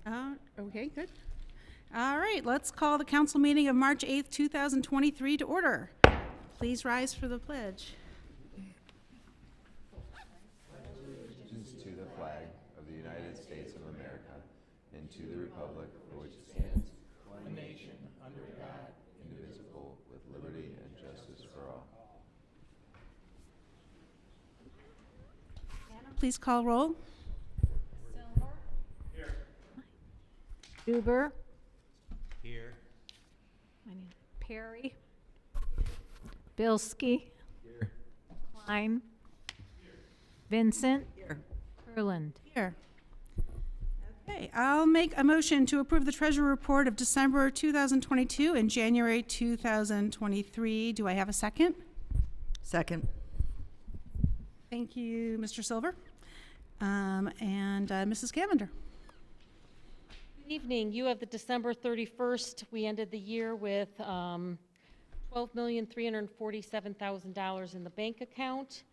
Okay, good. All right, let's call the council meeting of March 8th, 2023 to order. Please rise for the pledge. Allegiance to the flag of the United States of America and to the republic for which it stands, one nation, under God, indivisible, with liberty and justice for all. Please call roll. Silver. Here. Duber. Here. Perry. Bilski. Here. Klein. Vincent. Here. Kurland. Here. Okay, I'll make a motion to approve the treasurer report of December 2022 and January 2023. Do I have a second? Second. Thank you, Mr. Silver. And Mrs. Cavender. Good evening. You have the December 31st. We ended the year with $12,347,000 in the bank account.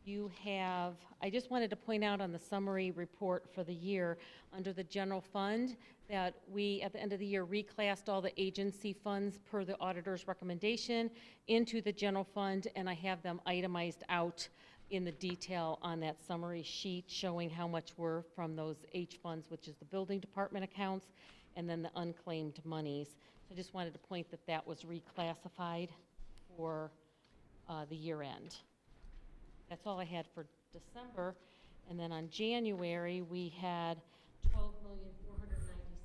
You have, I just wanted to point out on the summary report for the year under the general fund that we, at the end of the year, reclassed all the agency funds per the auditor's recommendation into the general fund, and I have them itemized out in the detail on that summary sheet showing how much were from those H funds, which is the building department accounts, and then the unclaimed monies. So I just wanted to point that that was reclassified for the year end. That's all I had for December. And then on January, we had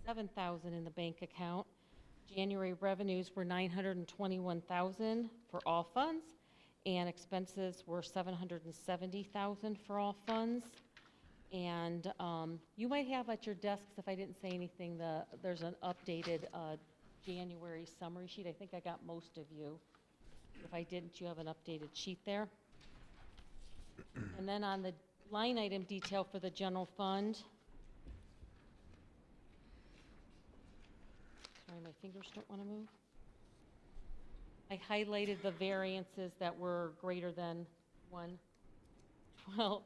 $12,497,000 in the bank account. January revenues were $921,000 for all funds, and expenses were $770,000 for all funds. And you might have at your desks, if I didn't say anything, there's an updated January summary sheet. I think I got most of you. If I didn't, you have an updated sheet there. And then on the line item detail for the general fund. Sorry, my fingers don't want to move. I highlighted the variances that were greater than 1/12 of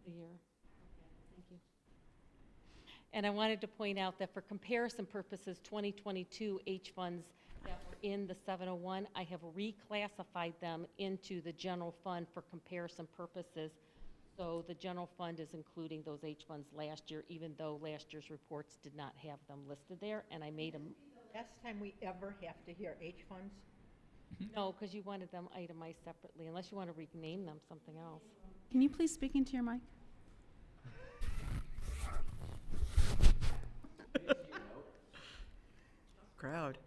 the year. Okay, thank you. And I wanted to point out that for comparison purposes, 2022 H funds that were in the 701, I have reclassified them into the general fund for comparison purposes. So the general fund is including those H funds last year, even though last year's reports did not have them listed there, and I made them. Last time we ever have to hear H funds? No, because you wanted them itemized separately, unless you want to rename them something else. Can you please speak into your mic? Crowd.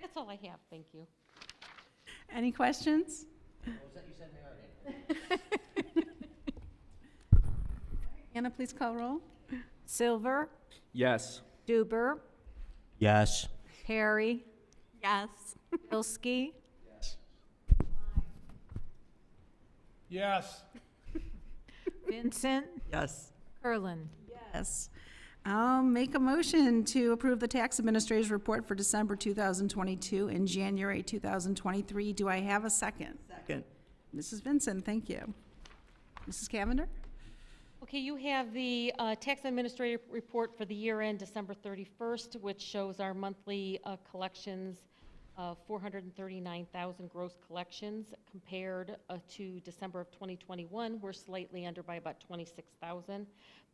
That's all I have, thank you. Any questions? Anna, please call roll. Silver. Yes. Duber. Yes. Perry. Yes. Bilski. Yes. Yes. Vincent. Yes. Kurland. Yes. I'll make a motion to approve the tax administrator's report for December 2022 and January 2023. Do I have a second? Second. Mrs. Vincent, thank you. Mrs. Cavender? Okay, you have the tax administrator report for the year end December 31st, which shows our monthly collections of 439,000 gross collections compared to December of 2021. We're slightly under by about 26,000.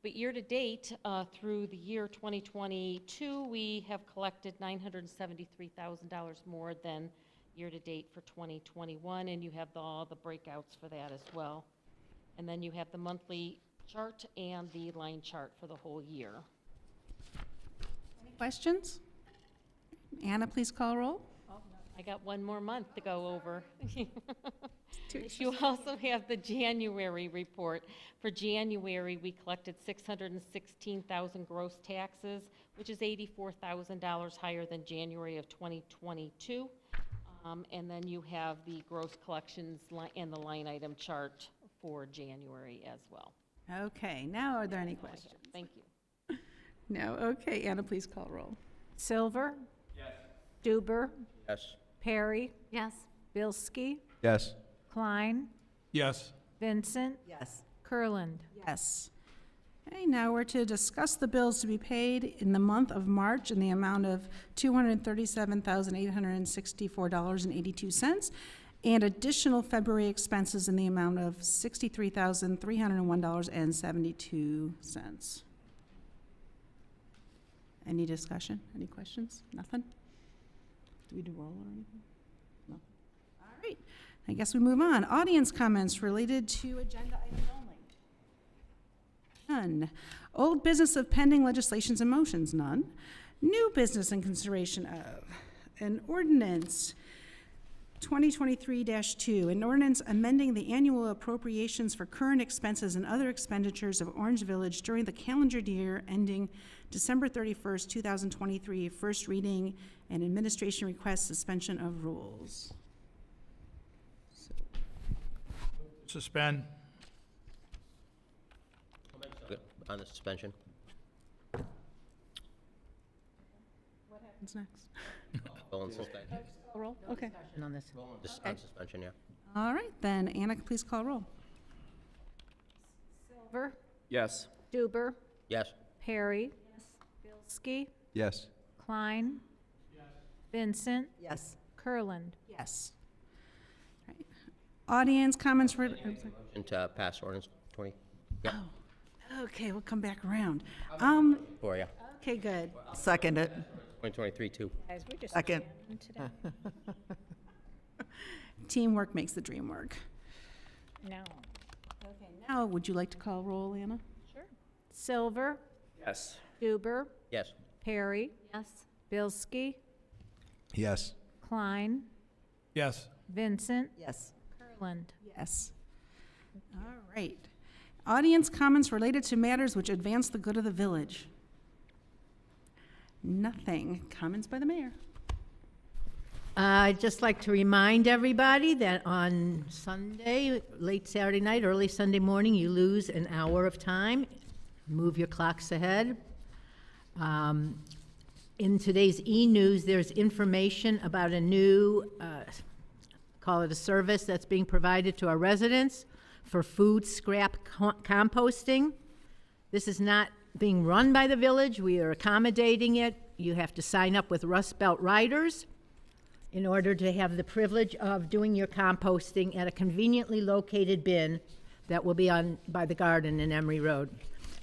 But year to date, through the year 2022, we have collected $973,000 more than year to date for 2021, and you have all the breakouts for that as well. And then you have the monthly chart and the line chart for the whole year. Any questions? Anna, please call roll. I got one more month to go over. You also have the January report. For January, we collected $616,000 gross taxes, which is $84,000 higher than January of 2022. And then you have the gross collections and the line item chart for January as well. Okay, now are there any questions? Thank you. No, okay, Anna, please call roll. Silver. Yes. Duber. Yes. Perry. Yes. Bilski. Yes. Klein. Yes. Vincent. Yes. Kurland. Yes. Okay, now we're to discuss the bills to be paid in the month of March in the amount of $237,864.82, and additional February expenses in the amount of $63,301.72. Any discussion? Any questions? Nothing? Do we do roll or anything? No. All right. I guess we move on. Audience comments related to agenda items only. None. Old business of pending legislations and motions, none. New business in consideration of an ordinance 2023-2, an ordinance amending the annual appropriations for current expenses and other expenditures of Orange Village during the calendar year ending December 31st, 2023, first reading, and administration requests suspension of rules. Suspend. On the suspension. What's next? All on suspension. Roll? Okay. On this. On suspension, yeah. All right, then Anna, please call roll. Silver, Yes. Stuber, Yes. Perry. Bilski, Yes. Klein. Vincent, Yes. Kurland. Yes. All right. Audience comments. I'm sorry. And to pass ordinance 20. Yeah. Okay, we'll come back around. For you. Okay, good. Second it. 2023 too. Guys, we're just Second. today. Teamwork makes the dream work. No. Okay, now, would you like to call roll, Anna? Sure. Silver, Yes. Stuber, Yes. Perry. Yes. Bilski, Yes. Klein, Yes. Vincent, Yes. Kurland. Yes. All right. Audience comments related to matters which advance the good of the village. Nothing. Comments by the mayor. I'd just like to remind everybody that on Sunday, late Saturday night, early Sunday morning, you lose an hour of time. Move your clocks ahead. In today's e-news, there's information about a new, call it a service that's being provided to our residents for food scrap composting. This is not being run by the village. We are accommodating it. You have to sign up with Rust Belt Riders in order to have the privilege of doing your composting at a conveniently located bin that will be on by the garden in Emery Road.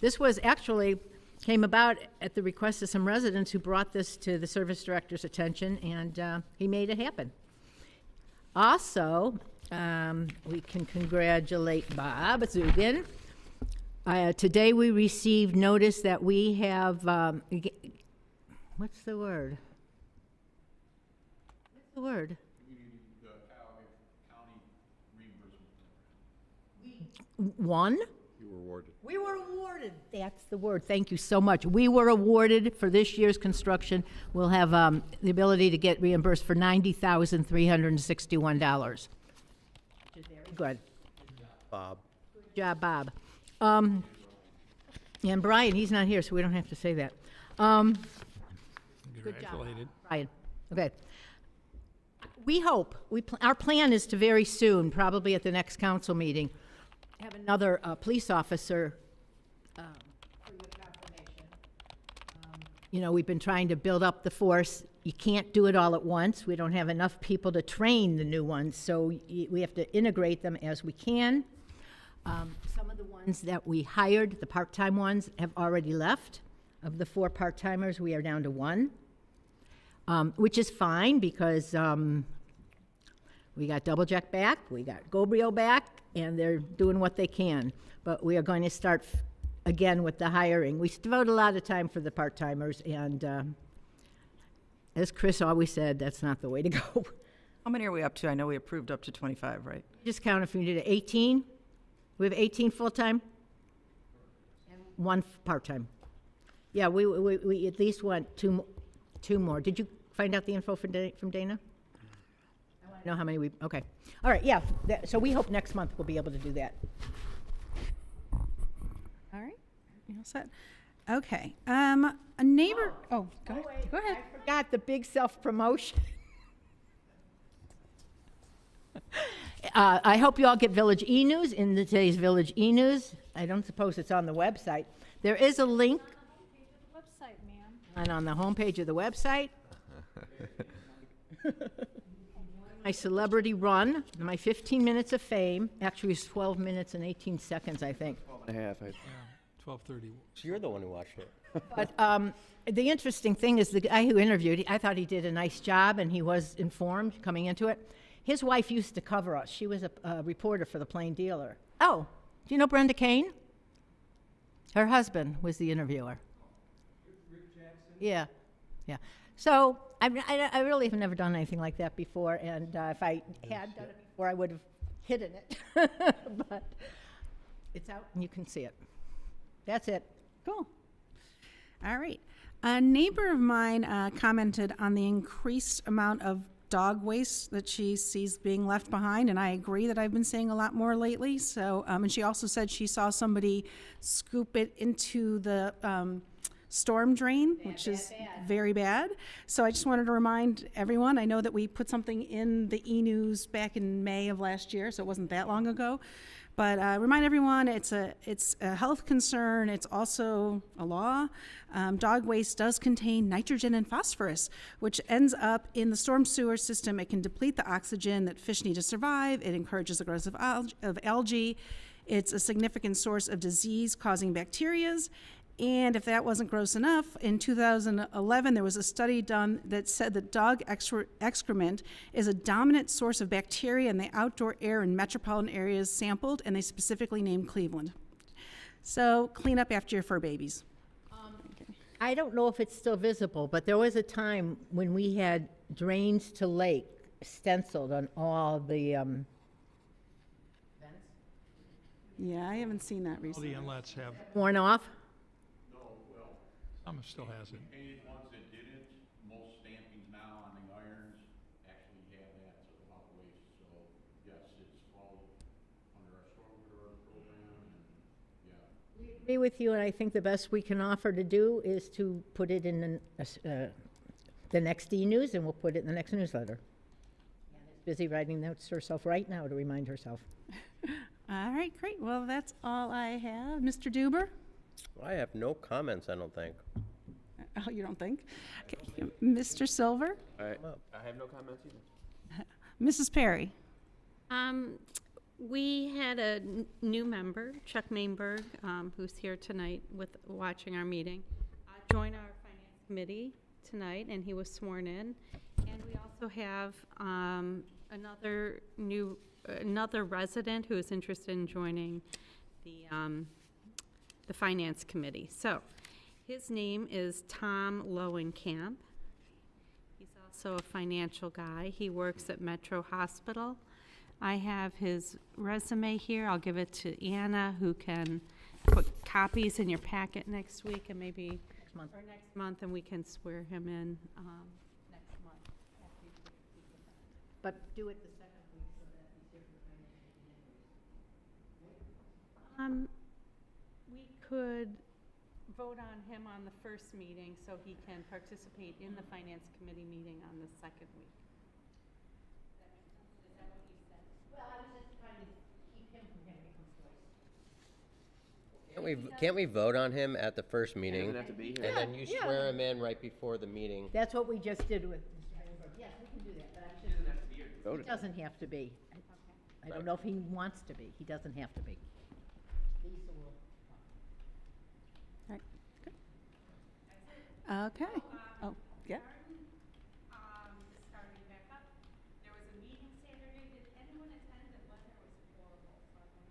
This was actually came about at the request of some residents who brought this to the service director's attention, and he made it happen. Also, we can congratulate Bob Zugin. Today we received notice that we have, what's the word? What's the word? Won? We were awarded. That's the word. Thank you so much. We were awarded for this year's construction. We'll have the ability to get reimbursed for $90,361. Which is very good. Bob. Good job, Bob. And Brian, he's not here, so we don't have to say that. Congratulated. Brian, okay. We hope, our plan is to very soon, probably at the next council meeting, have another police officer for your confirmation. You know, we've been trying to build up the force. You can't do it all at once. We don't have enough people to train the new ones, so we have to integrate them as we can. Some of the ones that we hired, the part-time ones, have already left. Of the 4 part-timers, we are down to 1, which is fine because we got Double Jack back, we got Gobrio back, and they're doing what they can. But we are going to start again with the hiring. We devote a lot of time for the part-timers, and as Chris always said, that's not the way to go. How many are we up to? I know we approved up to 25, right? Just count if you did it. 18? We have 18 full-time? And 1 part-time. Yeah, we at least want two more. Did you find out the info from Dana? I want to know how many okay. All right, yeah, so we hope next month we'll be able to do that. All right. You all set? Okay. A neighbor, oh, go ahead. Go ahead. I forgot the big self-promotion. I hope you all get Village E-News in today's Village E-News. I don't suppose it's on the website. There is a link. Website, ma'am. And on the homepage of the website. My celebrity run, my 15 minutes of fame, actually it's 12 minutes and 18 seconds, I think. 12:30. So you're the one who watched it. But the interesting thing is the guy who interviewed, I thought he did a nice job and he was informed coming into it. His wife used to cover us. She was a reporter for the Plain Dealer. Oh, do you know Brenda Kane? Her husband was the interviewer. Rick Jackson? Yeah, yeah. So I really have never done anything like that before, and if I had done it before, I would have hidden it. But it's out and you can see it. That's it. Cool. All right. A neighbor of mine commented on the increased amount of dog waste that she sees being left behind, and I agree that I've been seeing a lot more lately. So, and she also said she saw somebody scoop it into the storm drain, which is very bad. So I just wanted to remind everyone, I know that we put something in the e-news back in May of last year, so it wasn't that long ago. But remind everyone, it's a health concern. It's also a law. Dog waste does contain nitrogen and phosphorus, which ends up in the storm sewer system. It can deplete the oxygen that fish need to survive. It encourages the growth of algae. It's a significant source of disease-causing bacterias. And if that wasn't gross enough, in 2011, there was a study done that said that dog excrement is a dominant source of bacteria in the outdoor air in metropolitan areas sampled, and they specifically named Cleveland. So clean up after your fur babies. I don't know if it's still visible, but there was a time when we had drains to lake stenciled on all the Yeah, I haven't seen that All the recently. inlets have, worn off. some still has it. Any ones that didn't, most stampings now on the irons actually have that sort of hot waste, so yes, it's all under our stormwater program, and yeah. Agree with you, and I think the best we can offer to do is to put it in the next e-news, and we'll put it in the next newsletter. Anna's busy writing notes to herself right now to remind herself. All right, great. Well, that's all I have. Mr. Duber? I have no comments, I don't think. Oh, you don't think? Okay. Mr. Silver? I have no comments either. Mrs. Perry? We had a new member, Chuck Mainberg, who's here tonight watching our meeting, join our finance committee tonight, and he was sworn in. And we also have another resident who is interested in joining the finance committee. So his name is Tom Lowenkamp. He's also a financial guy. He works at Metro Hospital. I have his resume here. I'll give it to Anna, who can put copies in your packet next week and maybe next month, and we can swear him in next month. But do it the second week so that he's here for the financial. We could vote on him on the first meeting so he can participate in the finance committee meeting on the second week. Is that what you said? Well, I was just trying to keep him from having a choice. Can't we vote on him at the first meeting? Doesn't have to be here. And then you swear him in right before the meeting? That's what we just did with Mr. Heinberg. Yes, we can do that, but I'm just. Voted. He doesn't have to be. I don't know if he wants to be. He doesn't have to be. Lisa will. All right, good. Okay. Oh, yeah. Starting back up, there was a meeting Saturday. Did anyone attend? The weather was horrible, so I don't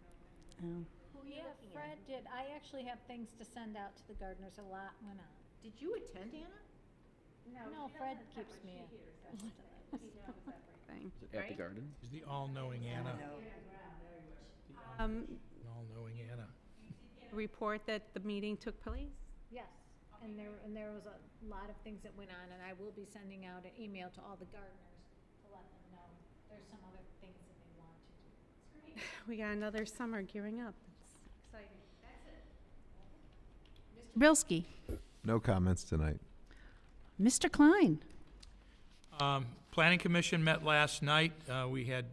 know. Yeah, Fred did. I actually have things to send out to the gardeners. A lot went on. Did you attend, Anna? No, Fred keeps me in. At the garden? Is the all-knowing Anna. Um, All-knowing Anna. report that the meeting took place? Yes, and there was a lot of things that went on, and I will be sending out an email to all the gardeners to let them know there's some other things that they want to do. We got another summer gearing up. It's exciting. Bilski? No comments tonight. Mr. Klein? Planning Commission met last night. We had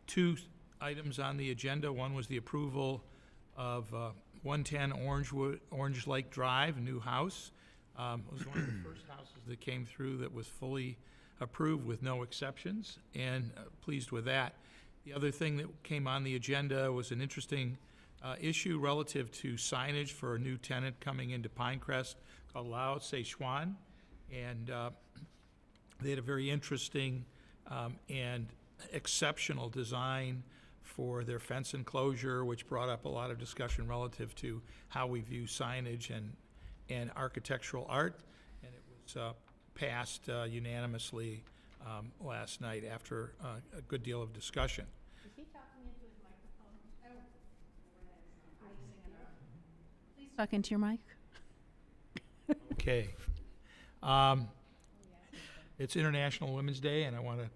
two items on the agenda. One was the approval of 110 Orange Lake Drive, a new house. It was one of the first houses that came through that was fully approved with no exceptions, and pleased with that. The other thing that came on the agenda was an interesting issue relative to signage for a new tenant coming into Pinecrest called Lao Tse Chuan. And they had a very interesting and exceptional design for their fence enclosure, which brought up a lot of discussion relative to how we view signage and architectural art. And it was passed unanimously last night after a good deal of discussion. Is he talking into his microphone? I don't know where that is. Please talk into your mic. Okay. It's International Women's Day, and I want to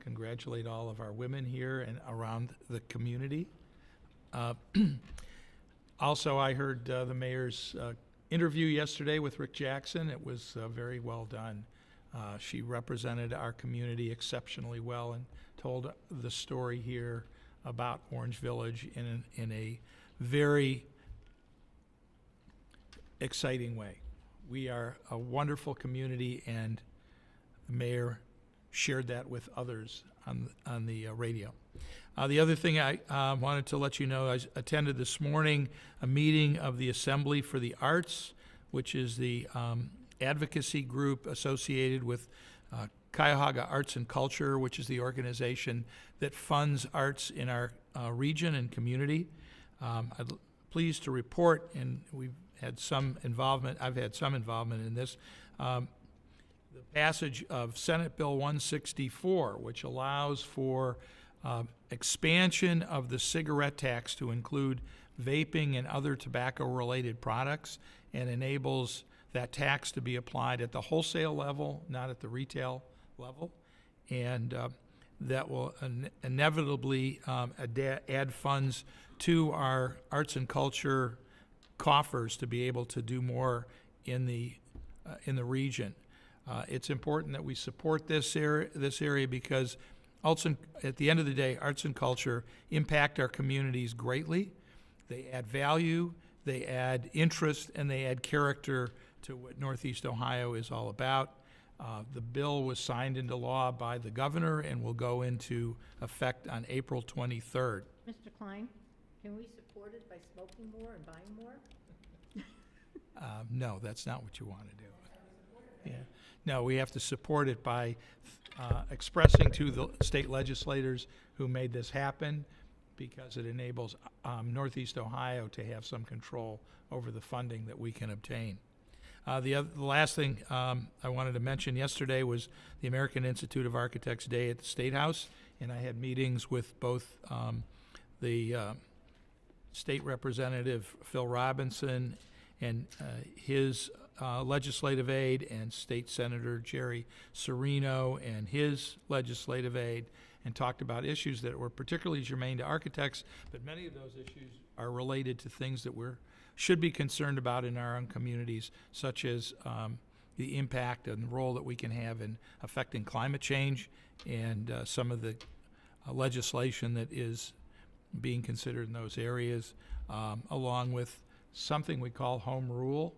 congratulate all of our women here and around the community. Also, I heard the mayor's interview yesterday with Rick Jackson. It was very well done. She represented our community exceptionally well and told the story here about Orange Village in a very exciting way. We are a wonderful community, and the mayor shared that with others on the radio. The other thing I wanted to let you know, I attended this morning a meeting of the Assembly for the Arts, which is the advocacy group associated with Cuyahoga Arts and Culture, which is the organization that funds arts in our region and community. I'm pleased to report, and we've had some involvement, I've had some involvement in this, the passage of Senate Bill 164, which allows for expansion of the cigarette tax to include vaping and other tobacco-related products, and enables that tax to be applied at the wholesale level, not at the retail level. And that will inevitably add funds to our arts and culture coffers to be able to do more in the region. It's important that we support this area because at the end of the day, arts and culture impact our communities greatly. They add value, they add interest, and they add character to what Northeast Ohio is all about. The bill was signed into law by the governor and will go into effect on April 23rd. Mr. Klein, can we support it by smoking more and buying more? No, that's not what you want to do. Yeah. No, we have to support it by expressing to the state legislators who made this happen, because it enables Northeast Ohio to have some control over the funding that we can obtain. The last thing I wanted to mention yesterday was the American Institute of Architects Day at the State House, and I had meetings with both the state representative Phil Robinson and his legislative aide, and State Senator Jerry Serino and his legislative aide, and talked about issues that were particularly germane to architects, but many of those issues are related to things that should be concerned about in our own communities, such as the impact and the role that we can have in affecting climate change, and some of the legislation that is being considered in those areas, along with something we call home rule,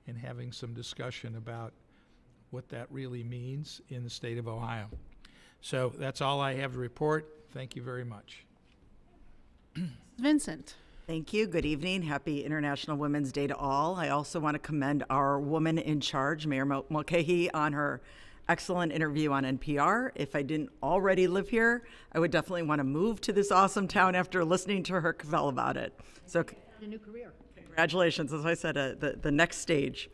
and having some discussion about what that really means in the state of Ohio. So that's all I have to report. Thank you very much. Vincent. Thank you. Good evening. Happy International Women's Day to all. I also want to commend our woman in charge, Mayor Mulcahy, on her excellent interview on NPR. If I didn't already live here, I would definitely want to move to this awesome town after listening to her cavell about it. So A new career. congratulations, as I said, the next stage.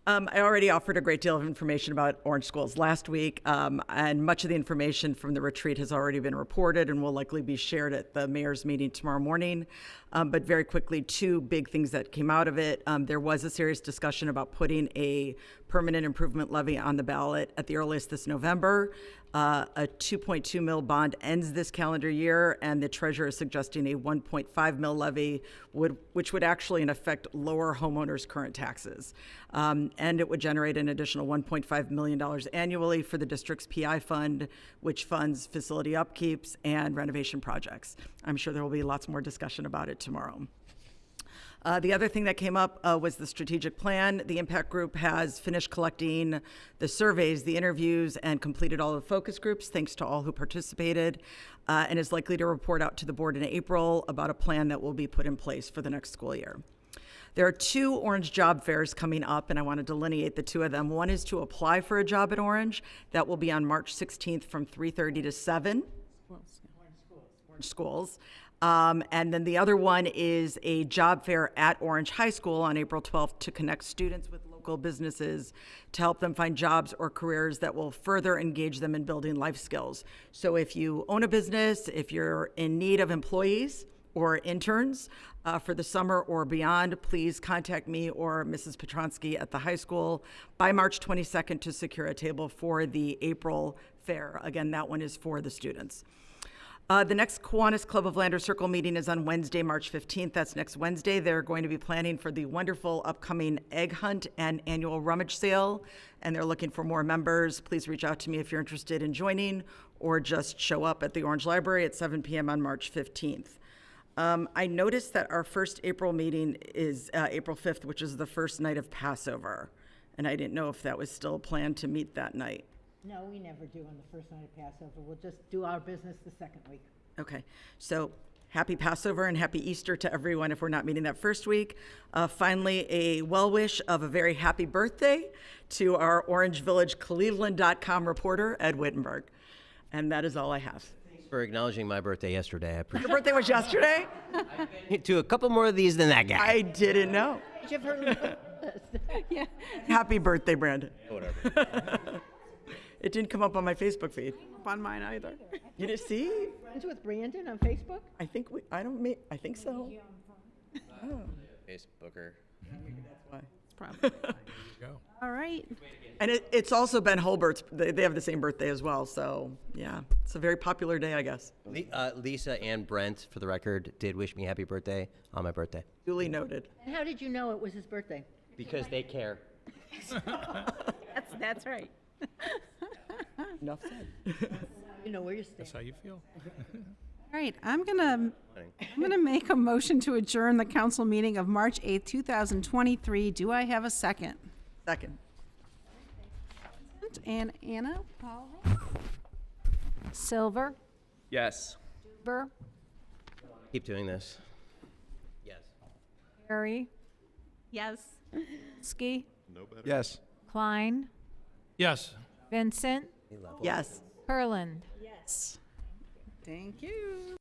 I already offered a great deal of information about Orange Schools last week, and much of the information from the retreat has already been reported and will likely be shared at the mayor's meeting tomorrow morning. But very quickly, two big things that came out of it. There was a serious discussion about putting a permanent improvement levy on the ballot at the earliest this November. A 2.2 mil bond ends this calendar year, and the treasurer is suggesting a 1.5 mil levy, which would actually in effect lower homeowners' current taxes. And it would generate an additional $1.5 million annually for the district's PI fund, which funds facility upkeeps and renovation projects. I'm sure there will be lots more discussion about it tomorrow. The other thing that came up was the strategic plan. The impact group has finished collecting the surveys, the interviews, and completed all the focus groups, thanks to all who participated, and is likely to report out to the board in April about a plan that will be put in place for the next school year. There are 2 Orange job fairs coming up, and I want to delineate the 2 of them. One is to apply for a job at Orange. That will be on March 16th from 3:30 to 7. Orange schools. And then the other one is a job fair at Orange High School on April 12th to connect students with local businesses to help them find jobs or careers that will further engage them in building life skills. So if you own a business, if you're in need of employees or interns for the summer or beyond, please contact me or Mrs. Petronsky at the high school by March 22nd to secure a table for the April fair. Again, that one is for the students. The next Kiwanis Club of Lander Circle meeting is on Wednesday, March 15th. That's next Wednesday. They're going to be planning for the wonderful upcoming egg hunt and annual rummage sale, and they're looking for more members. Please reach out to me if you're interested in joining, or just show up at the Orange Library at 7 p.m. on March 15th. I noticed that our first April meeting is April 5th, which is the first night of Passover, and I didn't know if that was still planned to meet that night. No, we never do on the first night of Passover. We'll just do our business the second week. Okay, so happy Passover and happy Easter to everyone if we're not meeting that first week. Finally, a well wish of a very happy birthday to our Orange Village Cleveland.com reporter, Ed Wittenberg. And that is all I have. Thanks for acknowledging my birthday yesterday. I Your appreciate birthday was yesterday? it. To a couple more of these than that guy. I didn't know. Give her Yeah. Happy birthday, Brandon. Whatever. It didn't come up on my Facebook feed. On mine either. You didn't see? friends with Brandon on Facebook? I think so. Facebooker. That's why. Probably. Go. All right. And it's also Ben Holbert's, they have the same birthday as well, so yeah, it's a very popular day, I guess. Lisa and Brent, for the record, did wish me happy birthday on my birthday. Duly noted. And how did you know it was his birthday? Because they care. That's right. Enough said. You know where you stand. That's how you feel. All right, I'm gonna make a motion to adjourn the council meeting of March 8th, 2023. Do I have a second? Second. And Anna? Paul? Silver? Yes. Duber? Keep doing this. Yes. Harry? Yes. Ski? Yes. Klein? Yes. Vincent? Yes. Perland? Yes. Thank you.